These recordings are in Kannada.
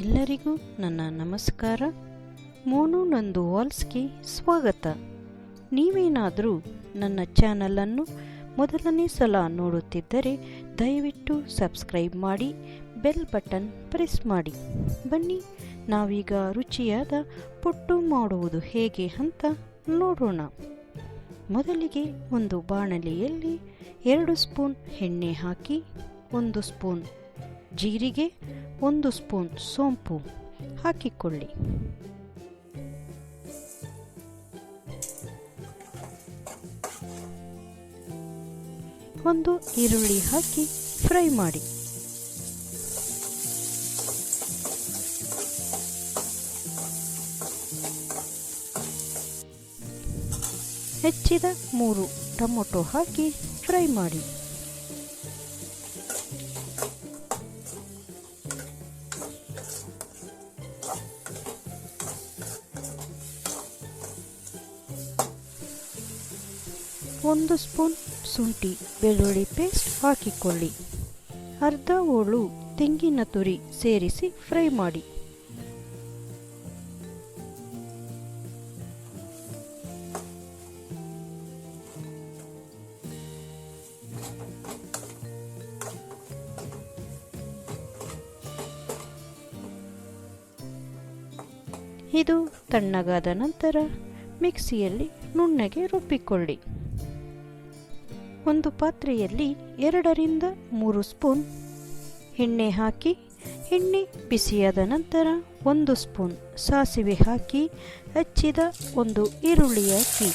ಎಲ್ಲರಿಗೂ ನನ್ನ ನಮಸ್ಕಾರ. ಮೋನು ನಂದು ವಾಲ್ಸ್ಗೆ ಸ್ವಾಗತ. ನೀವೇನಾದರೂ ನನ್ನ ಚಾನಲನ್ನು ಮೊದಲನೇ ಸಲ ನೋಡುತ್ತಿದ್ದರೆ ದಯವಿಟ್ಟು ಸಬ್ಸ್ಕ್ರೈಬ್ ಮಾಡಿ, ಬೆಲ್ ಬಟನ್ ಪ್ರೆಸ್ ಮಾಡಿ. ಬನ್ನಿ ನಾವೀಗ ರುಚಿಯಾದ ಪುಟ್ಟು ಮಾಡುವುದು ಹೇಗೆ ಅಂತ ನೋಡೋಣ. ಮೊದಲಿಗೆ ಒಂದು ಬಾಣಲೆಯಲ್ಲಿ 2 ಸ್ಪೂನ್ ಎಣ್ಣೆ ಹಾಕಿ, 1 ಸ್ಪೂನ್ ಜೀರಿಗೆ, 1 ಸ್ಪೂನ್ ಸೋಂಪು ಹಾಕಿಕೊಳ್ಳಿ. ಒಂದು ಈರುಳ್ಳಿ ಹಾಕಿ ಫ್ರೈ ಮಾಡಿ. ಹೆಚ್ಚಿದ 3 ಟೊಮೊಟೊ ಹಾಕಿ ಫ್ರೈ ಮಾಡಿ. ಒಂದು ಸ್ಪೂನ್ ಶುಂಠಿ ಬೆಳ್ಳುಳ್ಳಿ ಪೇಸ್ಟ್ ಹಾಕಿಕೊಳ್ಳಿ. ಅರ್ಧ ಹೋಳು ತೆಂಗಿನ ತುರಿ ಸೇರಿಸಿ ಫ್ರೈ ಮಾಡಿ. ಇದು ತಣ್ಣಗಾದ ನಂತರ ಮಿಕ್ಸಿಯಲ್ಲಿ ನುಣ್ಣಗೆ ರುಬ್ಬಿಕೊಳ್ಳಿ. ಒಂದು ಪಾತ್ರೆಯಲ್ಲಿ 2 ರಿಂದ 3 ಸ್ಪೂನ್ ಎಣ್ಣೆ ಹಾಕಿ, ಎಣ್ಣೆ ಬಿಸಿಯಾದ ನಂತರ 1 ಸ್ಪೂನ್ ಸಾಸಿವೆ ಹಾಕಿ, ಹೆಚ್ಚಿದ 1 ಈರುಳ್ಳಿ ಹಾಕಿ,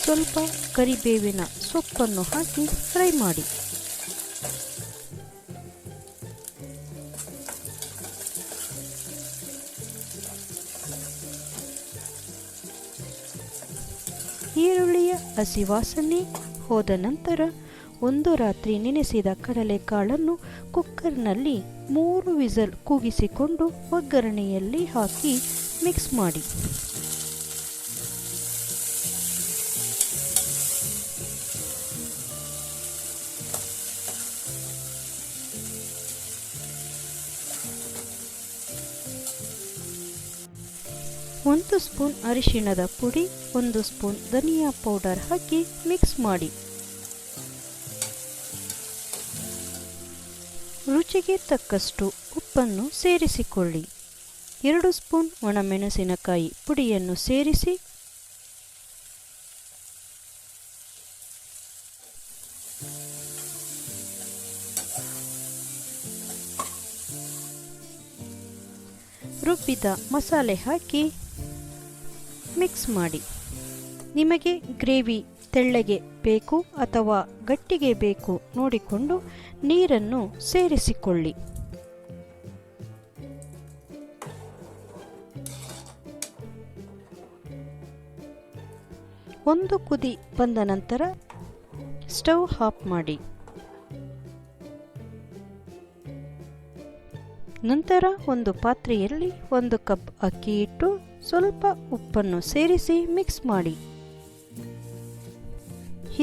ಸ್ವಲ್ಪ ಕರಿಬೇವಿನ ಸೊಪ್ಪನ್ನು ಹಾಕಿ ಫ್ರೈ ಮಾಡಿ. ಈರುಳ್ಳಿಯ ಹಸಿ ವಾಸನೆ ಹೋದ ನಂತರ 1 ರಾತ್ರಿ ನೆನೆಸಿದ ಕಡಲೆಕಾಳನ್ನು ಕುಕ್ಕರ್ನಲ್ಲಿ 3 ವಿಸಲ್ ಕೂಗಿಸಿಕೊಂಡು ಒಗ್ಗರಣೆಯಲ್ಲಿ ಹಾಕಿ ಮಿಕ್ಸ್ ಮಾಡಿ. ಒಂದು ಸ್ಪೂನ್ ಅರಿಶಿಣದ ಪುಡಿ, 1 ಸ್ಪೂನ್ ಧನಿಯಾ ಪೌಡರ್ ಹಾಕಿ ಮಿಕ್ಸ್ ಮಾಡಿ. ರುಚಿಗೆ ತಕ್ಕಷ್ಟು ಉಪ್ಪನ್ನು ಸೇರಿಸಿಕೊಳ್ಳಿ. 2 ಸ್ಪೂನ್ ಒಣಮೆಣಸಿನಕಾಯಿ ಪುಡಿಯನ್ನು ಸೇರಿಸಿ ರುಬ್ಬಿದ ಮಸಾಲೆ ಹಾಕಿ ಮಿಕ್ಸ್ ಮಾಡಿ. ನಿಮಗೆ ಗ್ರೇವಿ ತೆಳ್ಳಗೆ ಬೇಕು ಅಥವಾ ಗಟ್ಟಿಗೆ ಬೇಕು ನೋಡಿಕೊಂಡು ನೀರನ್ನು ಸೇರಿಸಿಕೊಳ್ಳಿ. ಒಂದು ಕುದಿ ಬಂದ ನಂತರ ಸ್ಟವ್ ಆಫ್ ಮಾಡಿ. ನಂತರ ಒಂದು ಪಾತ್ರೆಯಲ್ಲಿ 1 ಕಪ್ ಅಕ್ಕಿ ಇಟ್ಟು ಸ್ವಲ್ಪ ಉಪ್ಪನ್ನು ಸೇರಿಸಿ ಮಿಕ್ಸ್ ಮಾಡಿ.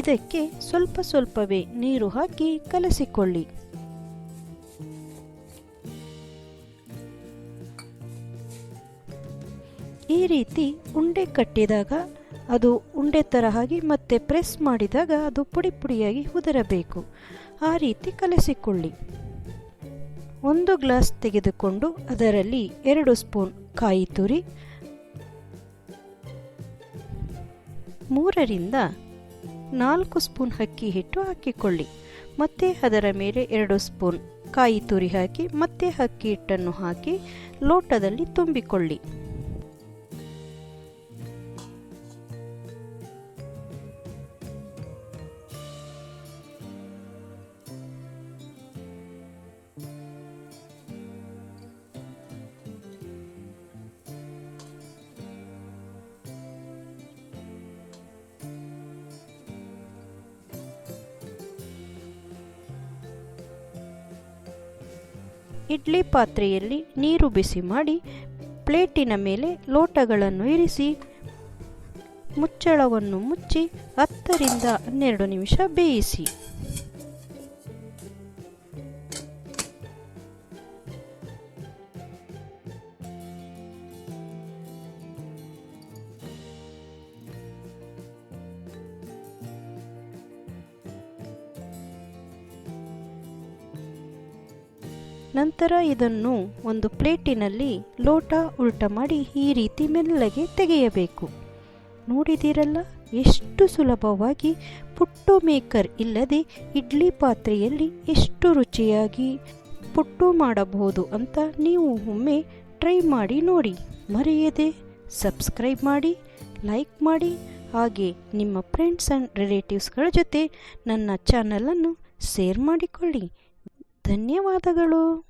ಇದಕ್ಕೆ ಸ್ವಲ್ಪವೇ ನೀರು ಹಾಕಿ ಕಲಸಿಕೊಳ್ಳಿ. ಈ ರೀತಿ ಉಂಡೆ ಕಟ್ಟಿದಾಗ ಅದು ಉಂಡೆ ತರ ಆಗಿ ಮತ್ತೆ ಪ್ರೆಸ್ ಮಾಡಿದಾಗ ಅದು ಪುಡಿ ಪುಡಿಯಾಗಿ ಉದುರಬೇಕು. ಆ ರೀತಿ ಕಲಸಿಕೊಳ್ಳಿ. 1 ಗ್ಲಾಸ್ ತೆಗೆದುಕೊಂಡು ಅದರಲ್ಲಿ 2 ಸ್ಪೂನ್ ಕಾಯಿ ತುರಿ, 3 ರಿಂದ 4 ಸ್ಪೂನ್ ಅಕ್ಕಿ ಹಿಟ್ಟು ಹಾಕಿಕೊಳ್ಳಿ. ಮತ್ತೆ ಅದರ ಮೇಲೆ 2 ಸ್ಪೂನ್ ಕಾಯಿ ತುರಿ ಹಾಕಿ ಮತ್ತೆ ಅಕ್ಕಿ ಹಿಟ್ಟನ್ನು ಹಾಕಿ ಲೋಟದಲ್ಲಿ ತುಂಬಿಕೊಳ್ಳಿ. ಇಡ್ಲಿ ಪಾತ್ರೆಯಲ್ಲಿ ನೀರು ಬಿಸಿ ಮಾಡಿ ಪ್ಲೇಟಿನ ಮೇಲೆ ಲೋಟಗಳನ್ನು ಇರಿಸಿ ಮುಚ್ಚಳವನ್ನು ಮುಚ್ಚಿ 10 ರಿಂದ 12 ನಿಮಿಷ ಬೇಯಿಸಿ. ನಂತರ ಇದನ್ನು ಒಂದು ಪ್ಲೇಟಿನಲ್ಲಿ ಲೋಟ ಉಲ್ಟ ಮಾಡಿ ಈ ರೀತಿ ಮೆಲ್ಲಗೆ ತೆಗೆಯಬೇಕು. ನೋಡಿದಿರಲ್ಲ ಎಷ್ಟು ಸುಲಭವಾಗಿ ಪುಟ್ಟು ಮೇಕರ್ ಇಲ್ಲದೆ ಇಡ್ಲಿ ಪಾತ್ರೆಯಲ್ಲಿ ಎಷ್ಟು ರುಚಿಯಾಗಿ ಪುಟ್ಟು ಮಾಡಬಹುದು ಅಂತ ನೀವು ಒಮ್ಮೆ ಟ್ರೈ ಮಾಡಿ ನೋಡಿ. ಮರೆಯದೆ ಸಬ್ಸ್ಕ್ರೈಬ್ ಮಾಡಿ, ಲೈಕ್ ಮಾಡಿ, ಹಾಗೆ ನಿಮ್ಮ ಫ್ರೆಂಡ್ಸ್ ಆ್ಯಂಡ್ ರಿಲೇಟಿವ್ಸ್ಗಳ ಜೊತೆ ನನ್ನ ಚಾನಲನ್ನು ಶೇರ್ ಮಾಡಿಕೊಳ್ಳಿ. ಧನ್ಯವಾದಗಳು.